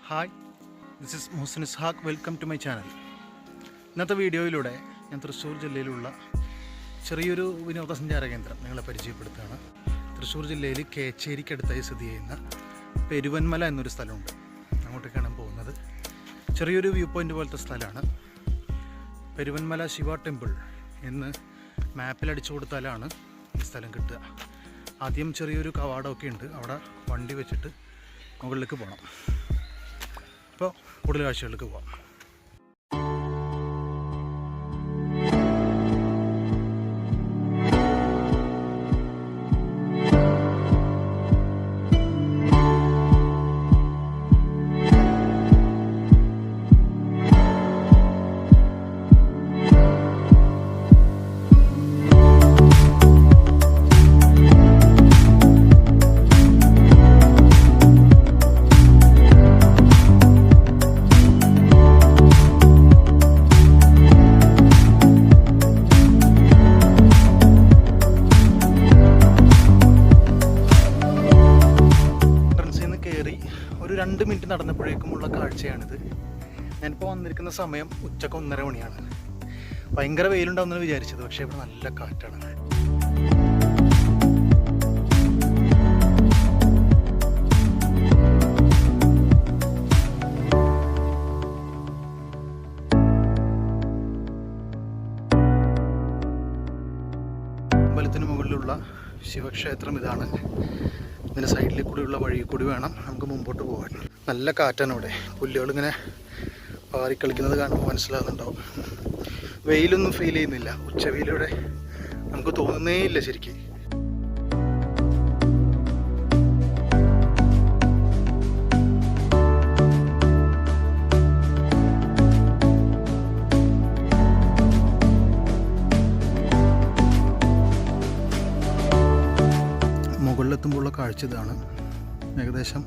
Hi, this is Muhsin Ishaq. Welcome to my channel. ഇന്നത്തെ വീഡിയോയിലൂടെ ഞാൻ തൃശ്ശൂർ ജില്ലയിലുള്ള ചെറിയൊരു വിനോദസഞ്ചാര കേന്ദ്രം നിങ്ങളെ പരിചയപ്പെടുത്തുകയാണ്. തൃശ്ശൂർ ജില്ലയിൽ കേച്ചേരിക്കടുത്തായി സ്ഥിതി ചെയ്യുന്ന പെരുവന്മല എന്നൊരു സ്ഥലമുണ്ട്. അങ്ങോട്ടേക്കാണ് പോകുന്നത്. ചെറിയൊരു വ്യൂ പോയിൻ്റ് പോലത്തെ സ്ഥലമാണ്. പെരുവന്മല ശിവ ടെമ്പിൾ എന്ന് മാപ്പിലടിച്ചു കൊടുത്താലാണ് ഈ സ്ഥലം കിട്ടുക. ആദ്യം ചെറിയൊരു കവാടമൊക്കെ ഉണ്ട്. അവിടെ വണ്ടി വെച്ചിട്ട് മുകളിലേക്ക് പോകണം. അപ്പോൾ കൂടുതൽ കാഴ്ചകളിലേക്ക് പോകാം. ഒരു 2 മിനിറ്റ് നടന്നപ്പോഴേക്കുമുള്ള കാഴ്ചയാണിത്. ഞാനിപ്പോൾ വന്നിരിക്കുന്ന സമയം ഉച്ചക്ക് 1:30 മണിയാണ്. ഭയങ്കര വെയിലുണ്ടാവുമെന്ന് വിചാരിച്ചത്, പക്ഷേ ഇവിടെ നല്ല കാറ്റാണ്. അമ്പലത്തിന് മുകളിലുള്ള ശിവക്ഷേത്രം ഇതാണ്. ഇതിൻ്റെ സൈഡിൽ കൂടിയുള്ള വഴി കൂടി വേണം നമുക്ക് മുമ്പോട്ട് പോകാൻ. നല്ല കാറ്റാണ് ഇവിടെ. പുല്ലുകളിങ്ങനെ പാറിക്കളിക്കുന്നത് കാണുമ്പോൾ മനസ്സിലാകുന്നുണ്ടാവും. വെയിലൊന്നും ഫീൽ ചെയ്യുന്നില്ല. ഉച്ചവെയിലൂടെ നമുക്ക് തോന്നുന്നേ ഇല്ല ശരിക്കും. മുകളിലെത്തുമ്പോഴുള്ള കാഴ്ച ഇതാണ്. ഏകദേശം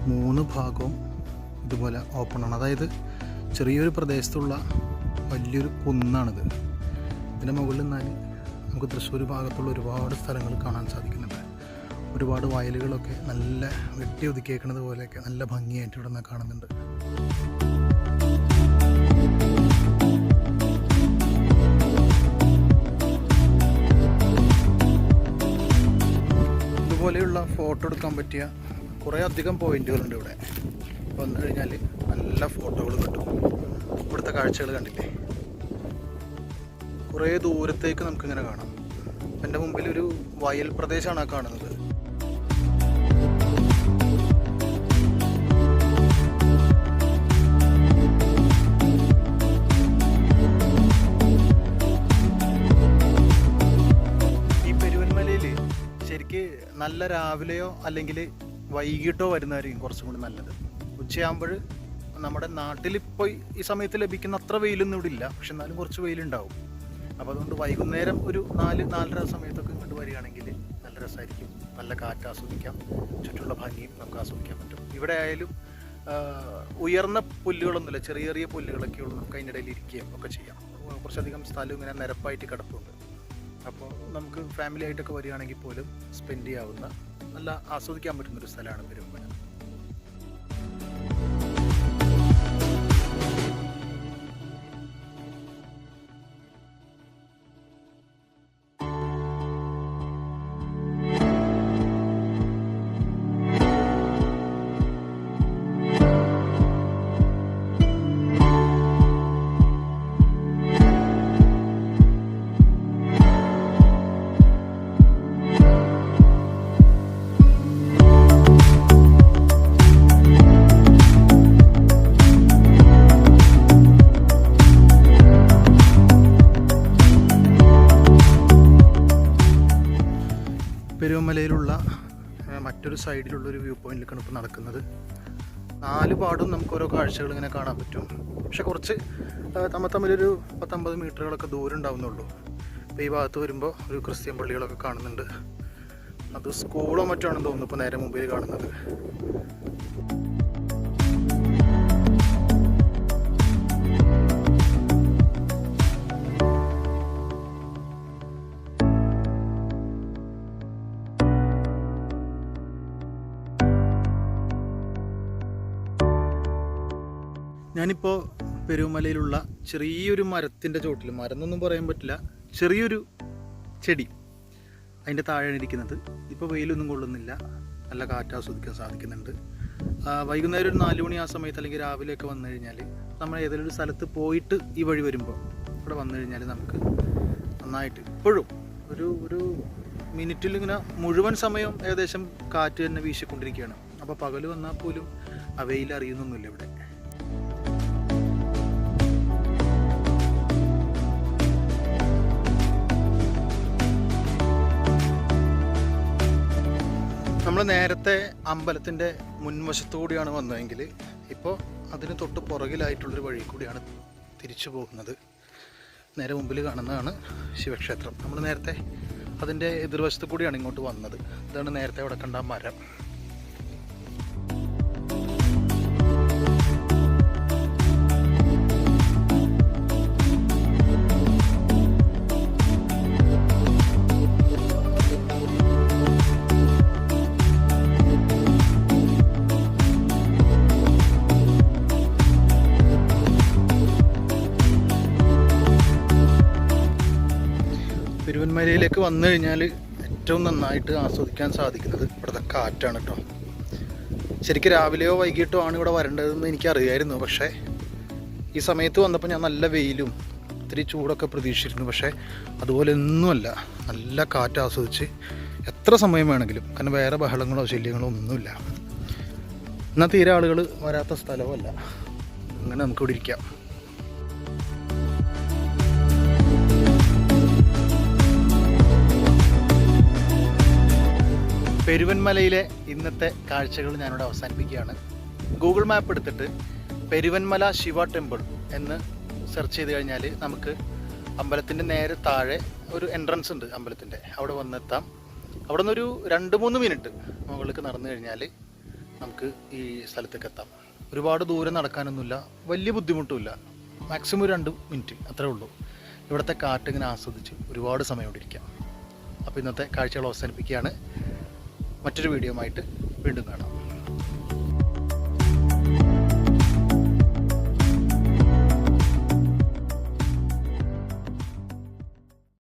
3 ഭാഗവും ഇതുപോലെ ഓപ്പണാണ്. അതായത് ചെറിയൊരു പ്രദേശത്തുള്ള വലിയൊരു കുന്നാണിത്. ഇതിൻ്റെ മുകളിൽ നിന്നാൽ നമുക്ക് തൃശ്ശൂർ ഭാഗത്തുള്ള ഒരുപാട് സ്ഥലങ്ങൾ കാണാൻ സാധിക്കുന്നുണ്ട്. ഒരുപാട് വയലുകളൊക്കെ നല്ല വെട്ടി ഒതുക്കിയേക്കുന്നത് പോലെയൊക്കെ നല്ല ഭംഗിയായിട്ട് ഇവിടെ നിന്ന് കാണുന്നുണ്ട്. ഇതുപോലെയുള്ള ഫോട്ടോ എടുക്കാൻ പറ്റിയ കുറേ അധികം പോയിന്റുകളുണ്ട് ഇവിടെ. വന്നു കഴിഞ്ഞാൽ നല്ല ഫോട്ടോകൾ കിട്ടും. ഇവിടുത്തെ കാഴ്ചകൾ കണ്ടില്ലേ, കുറേ ദൂരത്തേക്ക് നമുക്കിങ്ങനെ കാണാം. എൻ്റെ മുമ്പിൽ ഒരു വയൽ പ്രദേശമാണ് ആ കാണുന്നത്. നല്ല രാവിലെയോ അല്ലെങ്കിൽ വൈകിട്ടോ വരുന്നതായിരിക്കും കുറച്ചും കൂടി നല്ലത്. ഉച്ചയാകുമ്പോൾ നമ്മുടെ നാട്ടിലിപ്പോൾ ഈ സമയത്ത് ലഭിക്കുന്ന അത്ര വെയിലൊന്നും ഇവിടെ ഇല്ല, പക്ഷെ എന്നാലും കുറച്ച് വെയിലുണ്ടാവും. അപ്പോൾ അതുകൊണ്ട് വൈകുന്നേരം ഒരു 4-4:30 സമയത്തൊക്കെ ഇങ്ങോട്ട് വരികയാണെങ്കിൽ നല്ല രസമായിരിക്കും. നല്ല കാറ്റ് ആസ്വദിക്കാം, ചുറ്റുള്ള ഭംഗിയും നമുക്ക് ആസ്വദിക്കാൻ പറ്റും. ഇവിടെ ആയാലും ഉയർന്ന പുല്ലുകളൊന്നുമില്ല, ചെറിയ ചെറിയ പുല്ലുകളൊക്കെ ഉള്ളൂ. നമുക്ക് അതിൻ്റെ ഇടയിൽ ഇരിക്കുകയും ഒക്കെ ചെയ്യാം. കുറച്ചധികം സ്ഥലം ഇങ്ങനെ നിരപ്പായിട്ട് കിടപ്പുണ്ട്. അപ്പോൾ നമുക്ക് ഫാമിലി ആയിട്ടൊക്കെ വരികയാണെങ്കിൽ പോലും സ്പെൻഡ് ചെയ്യാവുന്ന നല്ല ആസ്വദിക്കാൻ പറ്റുന്നൊരു സ്ഥലമാണ് പെരുവന്മല. പെരുവന്മലയിലുള്ള മറ്റൊരു സൈഡിലുള്ളൊരു വ്യൂ പോയിന്റിലേക്കാണ് ഇപ്പോൾ നടക്കുന്നത്. 4 പാടും നമുക്ക് ഓരോ കാഴ്ചകൾ ഇങ്ങനെ കാണാൻ പറ്റും. പക്ഷെ കുറച്ച് തമ്മിലൊരു 10-50 മീറ്ററുകളൊക്കെ ദൂരം ഉണ്ടാവുന്നുള്ളൂ. ഇപ്പോൾ ഈ ഭാഗത്ത് വരുമ്പോൾ ഒരു ക്രിസ്ത്യൻ പള്ളികളൊക്കെ കാണുന്നുണ്ട്. അത് സ്കൂളോ മറ്റോ ആണെന്ന് തോന്നുന്നു ഇപ്പോൾ നേരെ മുമ്പിൽ കാണുന്നത്. ഞാനിപ്പോൾ പെരുമലയിലുള്ള ചെറിയൊരു മരത്തിൻ്റെ ചോട്ടിൽ, മരം എന്നൊന്നും പറയാൻ പറ്റില്ല, ചെറിയൊരു ചെടി, അതിൻ്റെ താഴെയാണ് ഇരിക്കുന്നത്. ഇപ്പോൾ വെയിലൊന്നും കൊള്ളുന്നില്ല, നല്ല കാറ്റ് ആസ്വദിക്കാൻ സാധിക്കുന്നുണ്ട്. വൈകുന്നേരം ഒരു 4 മണി ആ സമയത്ത് അല്ലെങ്കിൽ രാവിലെയൊക്കെ വന്നു കഴിഞ്ഞാൽ, നമ്മൾ ഏതെങ്കിലും ഒരു സ്ഥലത്ത് പോയിട്ട് ഈ വഴി വരുമ്പോൾ ഇവിടെ വന്നു കഴിഞ്ഞാൽ നമുക്ക് നന്നായിട്ട് ഇപ്പോഴും ഒരു മിനിറ്റിൽ ഇങ്ങനെ മുഴുവൻ സമയം ഏകദേശം കാറ്റ് തന്നെ വീശിക്കൊണ്ടിരിക്കുകയാണ്. അപ്പോൾ പകൽ വന്നാൽ പോലും ആ വെയിൽ അറിയുന്നൊന്നുമില്ല ഇവിടെ. നമ്മൾ നേരത്തെ അമ്പലത്തിൻ്റെ മുൻവശത്തു കൂടിയാണ് വന്നതെങ്കിൽ ഇപ്പോൾ അതിന് തൊട്ട് പുറകിലായിട്ടുള്ളൊരു വഴി കൂടിയാണ് തിരിച്ചു പോകുന്നത്. നേരെ മുമ്പിൽ കാണുന്നതാണ് ശിവക്ഷേത്രം. നമ്മൾ നേരത്തെ അതിൻ്റെ എതിർവശത്ത് കൂടിയാണ് ഇങ്ങോട്ട് വന്നത്. ഇതാണ് നേരത്തെ അവിടെ കണ്ട മരം. പെരുവന്മലയിലേക്ക് വന്നു കഴിഞ്ഞാൽ ഏറ്റവും നന്നായിട്ട് ആസ്വദിക്കാൻ സാധിക്കുന്നത് ഇവിടുത്തെ കാറ്റാണ് കേട്ടോ. ശരിക്കും രാവിലെയോ വൈകിട്ടോ ആണ് ഇവിടെ വരേണ്ടതെന്ന് എനിക്കറിയായിരുന്നു. പക്ഷേ ഈ സമയത്ത് വന്നപ്പോൾ ഞാൻ നല്ല വെയിലും ഇത്തിരി ചൂടൊക്കെ പ്രതീക്ഷിച്ചിരുന്നു. പക്ഷേ അതുപോലെ ഒന്നുമല്ല, നല്ല കാറ്റ് ആസ്വദിച്ച് എത്ര സമയം വേണമെങ്കിലും, കാരണം വേറെ ബഹളങ്ങളോ ശല്യങ്ങളോ ഒന്നുമില്ല. എന്നാൽ തീരെ ആളുകൾ വരാത്ത സ്ഥലവുമല്ല. അങ്ങനെ നമുക്കിവിടെ ഇരിക്കാം. പെരുവന്മലയിലെ ഇന്നത്തെ കാഴ്ചകൾ ഞാനിവിടെ അവസാനിപ്പിക്കുകയാണ്. ഗൂഗിൾ മാപ്പ് എടുത്തിട്ട് പെരുവന്മല ശിവ ടെമ്പിൾ എന്ന് സെർച്ച് ചെയ്ത് കഴിഞ്ഞാൽ നമുക്ക് അമ്പലത്തിൻ്റെ നേരെ താഴെ ഒരു എൻട്രൻസ് ഉണ്ട് അമ്പലത്തിൻ്റെ, അവിടെ വന്നെത്താം. അവിടെ നിന്നൊരു 2-3 മിനിറ്റ് മുകളിലേക്ക് നടന്നു കഴിഞ്ഞാൽ നമുക്ക് ഈ സ്ഥലത്തേക്ക് എത്താം. ഒരുപാട് ദൂരം നടക്കാനൊന്നുമില്ല, വലിയ ബുദ്ധിമുട്ടുമില്ല. മാക്സിമം 2 മിനിറ്റ് അത്രേ ഉള്ളൂ. ഇവിടുത്തെ കാറ്റ് ഇങ്ങനെ ആസ്വദിച്ച് ഒരുപാട് സമയം ഇവിടെ ഇരിക്കാം. അപ്പോൾ ഇന്നത്തെ കാഴ്ചകൾ അവസാനിപ്പിക്കുകയാണ്. മറ്റൊരു വീഡിയോ ആയിട്ട് വീണ്ടും കാണാം.